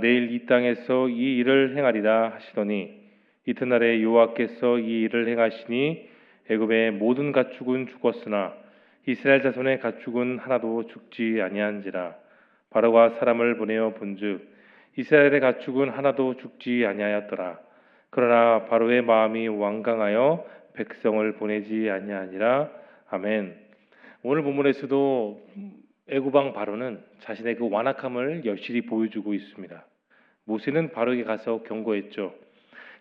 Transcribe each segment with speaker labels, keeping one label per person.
Speaker 1: 내일 이 땅에서 이 일을 행하리라 하시더니 이튿날에 여호와께서 이 일을 행하시니 애굽의 모든 가축은 죽었으나 이스라엘 자손의 가축은 하나도 죽지 아니한지라. 바로가 사람을 보내어 본즉 이스라엘의 가축은 하나도 죽지 아니하였더라. 그러나 바로의 마음이 완강하여 백성을 보내지 아니하니라. 아멘. 오늘 본문에서도 애굽 왕 바로는 자신의 그 완악함을 여실히 보여주고 있습니다. 모세는 바로에게 가서 경고했죠.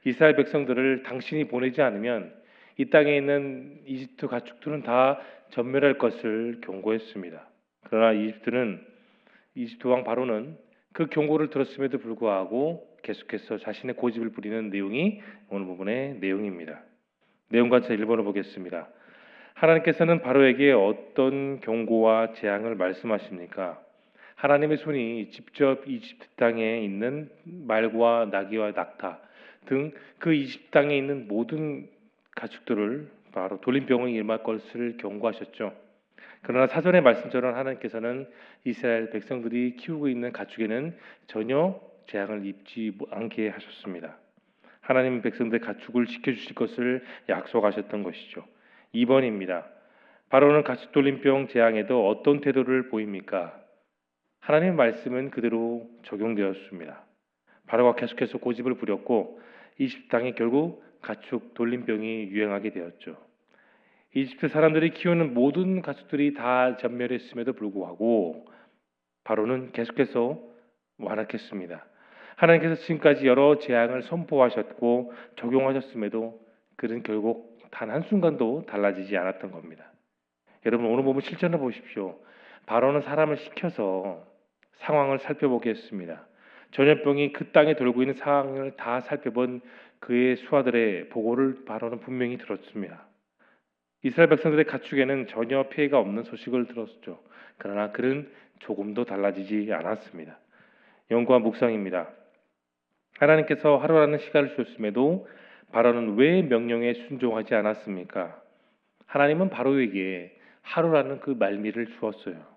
Speaker 1: 이스라엘 백성들을 당신이 보내지 않으면 이 땅에 있는 이집트 가축들은 다 전멸할 것을 경고했습니다. 그러나 이집트 왕 바로는 그 경고를 들었음에도 불구하고 계속해서 자신의 고집을 부리는 내용이 오늘 부분의 내용입니다. 내용과 1번을 보겠습니다. 하나님께서는 바로에게 어떤 경고와 재앙을 말씀하십니까? 하나님의 손이 직접 이집트 땅에 있는 말과 나귀와 낙타 등 그 이집트 땅에 있는 모든 가축들을 바로 돌림병을 일어날 것을 경고하셨죠. 그러나 사전의 말씀처럼 하나님께서는 이스라엘 백성들이 키우고 있는 가축에는 전혀 재앙을 입지 않게 하셨습니다. 하나님 백성들의 가축을 지켜주실 것을 약속하셨던 것이죠. 2번입니다. 바로는 가축돌림병 재앙에도 어떤 태도를 보입니까? 하나님의 말씀은 그대로 적용되었습니다. 바로가 계속해서 고집을 부렸고 이집트 땅에 결국 가축 돌림병이 유행하게 되었죠. 이집트 사람들이 키우는 모든 가축들이 다 전멸했음에도 불구하고 바로는 계속해서 완악했습니다. 하나님께서 지금까지 여러 재앙을 선포하셨고 적용하셨음에도 그는 결국 단 한순간도 달라지지 않았던 겁니다. 여러분 오늘 보면 실전을 보십시오. 바로는 사람을 시켜서 상황을 살펴보겠습니다. 전염병이 그 땅에 돌고 있는 상황을 다 살펴본 그의 수하들의 보고를 바로는 분명히 들었습니다. 이스라엘 백성들의 가축에는 전혀 피해가 없는 소식을 들었죠. 그러나 그는 조금도 달라지지 않았습니다. 연구와 묵상입니다. 하나님께서 하루라는 시간을 주셨음에도 바로는 왜 명령에 순종하지 않았습니까? 하나님은 바로에게 하루라는 그 말미를 주었어요.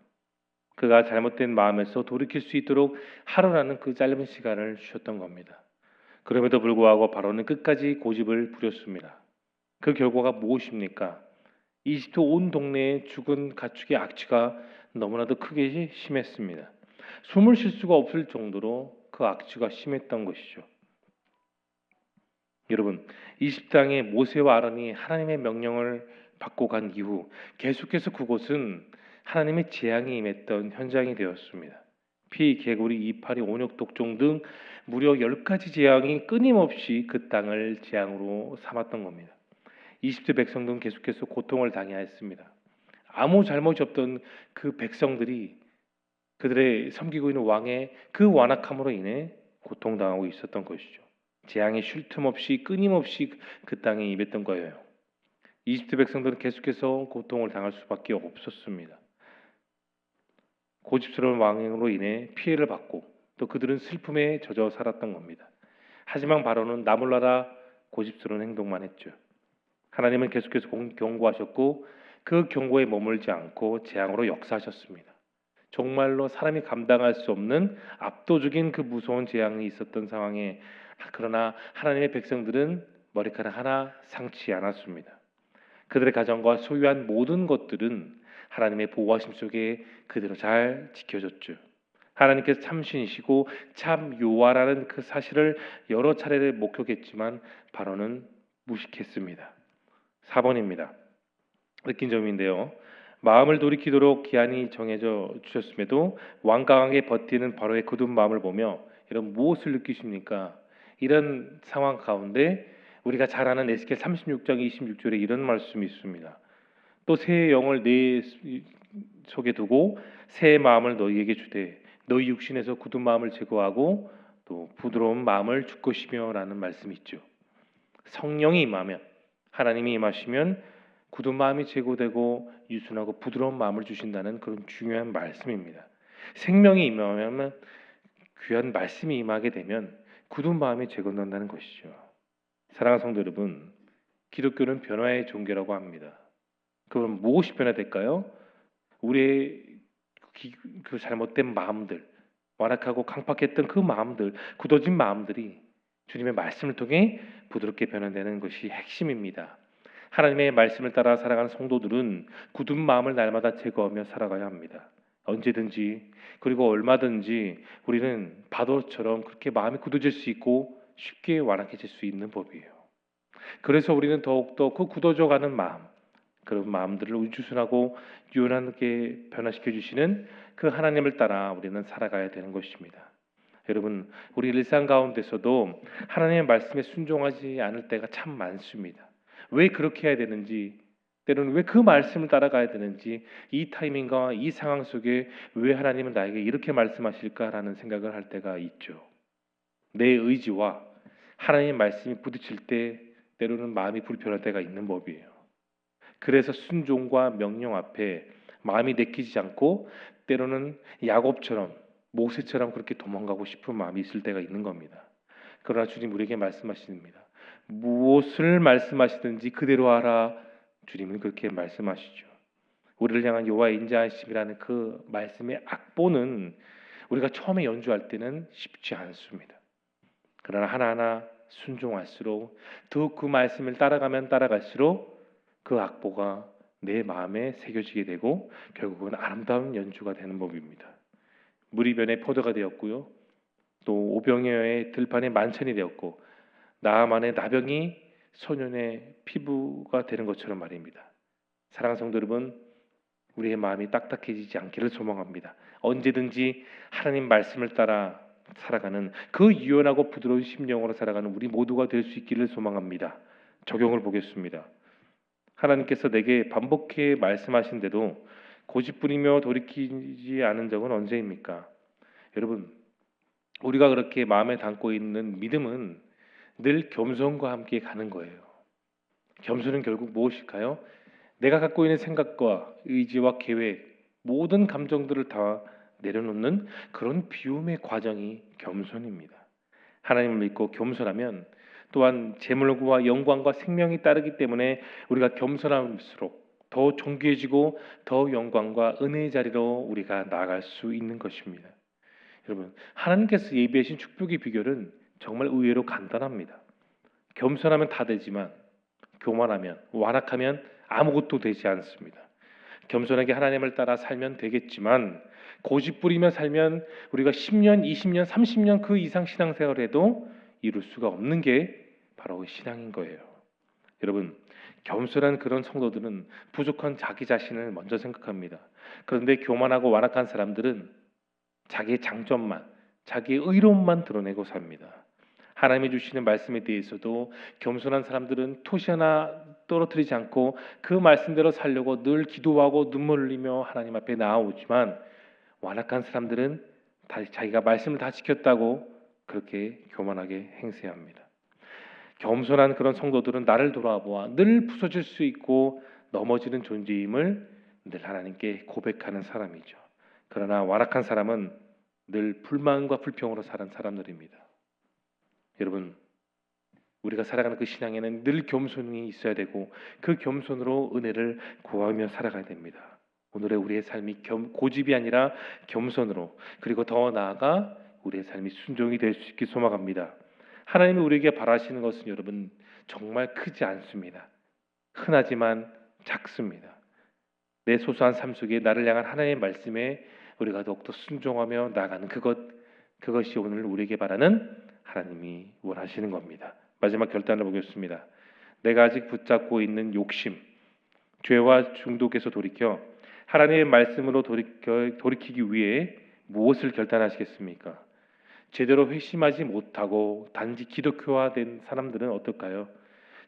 Speaker 1: 그가 잘못된 마음에서 돌이킬 수 있도록 하루라는 그 짧은 시간을 주셨던 겁니다. 그럼에도 불구하고 바로는 끝까지 고집을 부렸습니다. 그 결과가 무엇입니까? 이집트 온 동네에 죽은 가축의 악취가 너무나도 크게 심했습니다. 숨을 쉴 수가 없을 정도로 그 악취가 심했던 것이죠. 여러분, 이집트 땅에 모세와 아론이 하나님의 명령을 받고 간 이후 계속해서 그곳은 하나님의 재앙이 임했던 현장이 되었습니다. 피, 개구리, 이파리, 온역, 독종 등 무려 10가지 재앙이 끊임없이 그 땅을 재앙으로 삼았던 겁니다. 이집트 백성들은 계속해서 고통을 당해야 했습니다. 아무 잘못이 없던 그 백성들이 그들의 섬기고 있는 왕의 그 완악함으로 인해 고통당하고 있었던 것이죠. 재앙이 쉴 틈 없이 끊임없이 그 땅에 임했던 거예요. 이집트 백성들은 계속해서 고통을 당할 수밖에 없었습니다. 고집스러운 왕으로 인해 피해를 받고 또 그들은 슬픔에 젖어 살았던 겁니다. 하지만 바로는 나몰라라 고집스러운 행동만 했죠. 하나님은 계속해서 경고하셨고 그 경고에 머물지 않고 재앙으로 역사하셨습니다. 정말로 사람이 감당할 수 없는 압도적인 그 무서운 재앙이 있었던 상황에 그러나 하나님의 백성들은 머리카락 하나 상치 않았습니다. 그들의 가정과 소유한 모든 것들은 하나님의 보호하심 속에 그대로 잘 지켜졌죠. 하나님께서 참신이시고 참 요하라는 그 사실을 여러 차례 목격했지만 바로는 무식했습니다. 4번입니다. 느낀 점인데요. 마음을 돌이키도록 기한이 정해져 주셨음에도 완강하게 버티는 바로의 굳은 마음을 보며 이런 무엇을 느끼십니까? 이런 상황 가운데 우리가 잘 아는 에스겔 36장 26절에 이런 말씀이 있습니다. 또 새 영을 내 속에 두고 새 마음을 너희에게 주되 너희 육신에서 굳은 마음을 제거하고 또 부드러운 마음을 줄 것이며라는 말씀이 있죠. 성령이 임하면 하나님이 임하시면 굳은 마음이 제거되고 유순하고 부드러운 마음을 주신다는 그런 중요한 말씀입니다. 생명이 임하면 귀한 말씀이 임하게 되면 굳은 마음이 제거된다는 것이죠. 사랑하는 성도 여러분, 기독교는 변화의 종교라고 합니다. 그럼 무엇이 변화될까요? 우리의 그 잘못된 마음들, 완악하고 강팍했던 그 마음들, 굳어진 마음들이 주님의 말씀을 통해 부드럽게 변화되는 것이 핵심입니다. 하나님의 말씀을 따라 살아가는 성도들은 굳은 마음을 날마다 제거하며 살아가야 합니다. 언제든지 그리고 얼마든지 우리는 바도처럼 그렇게 마음이 굳어질 수 있고 쉽게 완악해질 수 있는 법이에요. 그래서 우리는 더욱더 그 굳어져가는 마음, 그런 마음들을 우주순하고 유연하게 변화시켜 주시는 그 하나님을 따라 우리는 살아가야 되는 것입니다. 여러분, 우리 일상 가운데서도 하나님의 말씀에 순종하지 않을 때가 참 많습니다. 왜 그렇게 해야 되는지, 때로는 왜 그 말씀을 따라가야 되는지, 이 타이밍과 이 상황 속에 왜 하나님은 나에게 이렇게 말씀하실까라는 생각을 할 때가 있죠. 내 의지와 하나님의 말씀이 부딪힐 때 때로는 마음이 불편할 때가 있는 법이에요. 그래서 순종과 명령 앞에 마음이 내키지 않고 때로는 야곱처럼 모세처럼 그렇게 도망가고 싶은 마음이 있을 때가 있는 겁니다. 그러나 주님 우리에게 말씀하십니다. 무엇을 말씀하시든지 그대로 하라. 주님은 그렇게 말씀하시죠. 우리를 향한 여호와의 인자하심이라는 그 말씀의 악보는 우리가 처음에 연주할 때는 쉽지 않습니다. 그러나 하나하나 순종할수록 더욱 그 말씀을 따라가면 따라갈수록 그 악보가 내 마음에 새겨지게 되고 결국은 아름다운 연주가 되는 법입니다. 물이 변해 포도가 되었고요. 또 오병이어의 들판에 만천이 되었고 나아만의 나병이 소년의 피부가 되는 것처럼 말입니다. 사랑하는 성도 여러분, 우리의 마음이 딱딱해지지 않기를 소망합니다. 언제든지 하나님 말씀을 따라 살아가는 그 유연하고 부드러운 심령으로 살아가는 우리 모두가 될 수 있기를 소망합니다. 적용을 보겠습니다. 하나님께서 내게 반복해 말씀하신데도 고집부리며 돌이키지 않은 적은 언제입니까? 여러분, 우리가 그렇게 마음에 담고 있는 믿음은 늘 겸손과 함께 가는 거예요. 겸손은 결국 무엇일까요? 내가 갖고 있는 생각과 의지와 계획, 모든 감정들을 다 내려놓는 그런 비움의 과정이 겸손입니다. 하나님을 믿고 겸손하면 또한 재물과 영광과 생명이 따르기 때문에 우리가 겸손할수록 더 존귀해지고 더 영광과 은혜의 자리로 우리가 나아갈 수 있는 것입니다. 여러분, 하나님께서 예비하신 축복의 비결은 정말 의외로 간단합니다. 겸손하면 다 되지만 교만하면 완악하면 아무것도 되지 않습니다. 겸손하게 하나님을 따라 살면 되겠지만 고집부리며 살면 우리가 10년, 20년, 30년 그 이상 신앙생활을 해도 이룰 수가 없는 게 바로 신앙인 거예요. 여러분, 겸손한 그런 성도들은 부족한 자기 자신을 먼저 생각합니다. 그런데 교만하고 완악한 사람들은 자기의 장점만, 자기의 의로움만 드러내고 삽니다. 하나님이 주시는 말씀에 대해서도 겸손한 사람들은 토시 하나 떨어뜨리지 않고 그 말씀대로 살려고 늘 기도하고 눈물 흘리며 하나님 앞에 나아오지만 완악한 사람들은 자기가 말씀을 다 지켰다고 그렇게 교만하게 행세합니다. 겸손한 그런 성도들은 나를 돌아보아 늘 부서질 수 있고 넘어지는 존재임을 늘 하나님께 고백하는 사람이죠. 그러나 완악한 사람은 늘 불만과 불평으로 사는 사람들입니다. 여러분, 우리가 살아가는 그 신앙에는 늘 겸손이 있어야 되고 그 겸손으로 은혜를 구하며 살아가야 됩니다. 오늘의 우리의 삶이 고집이 아니라 겸손으로, 그리고 더 나아가 우리의 삶이 순종이 될 수 있길 소망합니다. 하나님이 우리에게 바라시는 것은 여러분 정말 크지 않습니다. 흔하지만 작습니다. 내 소소한 삶 속에 나를 향한 하나님의 말씀에 우리가 더욱더 순종하며 나아가는 그것이 오늘 우리에게 바라는 하나님이 원하시는 겁니다. 마지막 결단을 보겠습니다. 내가 아직 붙잡고 있는 욕심, 죄와 중독에서 돌이켜 하나님의 말씀으로 돌이키기 위해 무엇을 결단하시겠습니까? 제대로 회심하지 못하고 단지 기독교화된 사람들은 어떨까요?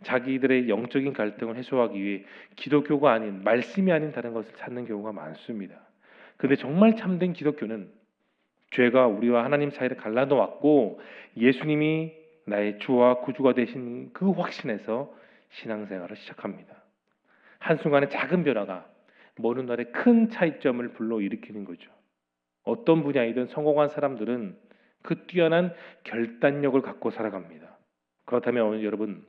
Speaker 1: 자기들의 영적인 갈등을 해소하기 위해 기독교가 아닌 말씀이 아닌 다른 것을 찾는 경우가 많습니다. 그런데 정말 참된 기독교는 죄가 우리와 하나님 사이를 갈라놓았고 예수님이 나의 주와 구주가 되신 그 확신에서 신앙생활을 시작합니다. 한순간의 작은 변화가 먼 훗날의 큰 차이점을 불러일으키는 거죠. 어떤 분야이든 성공한 사람들은 그 뛰어난 결단력을 갖고 살아갑니다. 그렇다면 여러분,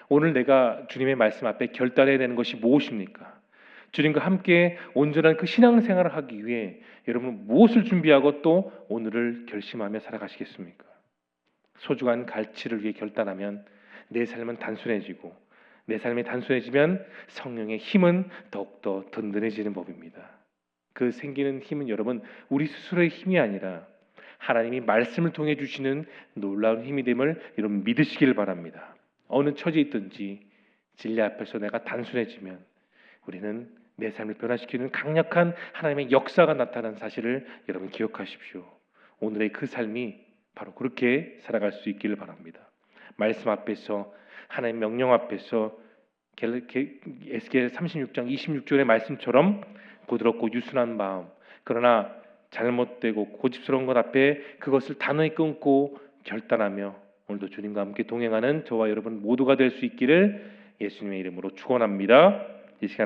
Speaker 1: 오늘 내가 주님의 말씀 앞에 결단해야 되는 것이 무엇입니까? 주님과 함께 온전한 그 신앙생활을 하기 위해 여러분 무엇을 준비하고 또 오늘을 결심하며 살아가시겠습니까? 소중한 가치를 위해 결단하면 내 삶은 단순해지고 내 삶이 단순해지면 성령의 힘은 더욱더 든든해지는 법입니다. 그 생기는 힘은 여러분 우리 스스로의 힘이 아니라 하나님이 말씀을 통해 주시는 놀라운 힘이 됨을 여러분 믿으시길 바랍니다. 어느 처지에 있든지 진리 앞에서 내가 단순해지면 우리는 내 삶을 변화시키는 강력한 하나님의 역사가 나타난 사실을 여러분 기억하십시오. 오늘의 그 삶이 바로 그렇게 살아갈 수 있기를 바랍니다. 말씀 앞에서 하나님 명령 앞에서 에스겔 36장 26절의 말씀처럼 부드럽고 유순한 마음, 그러나 잘못되고 고집스러운 것 앞에 그것을 단호히 끊고 결단하며 오늘도 주님과 함께 동행하는 저와 여러분 모두가 될 수 있기를 예수님의 이름으로 축원합니다. 이 시간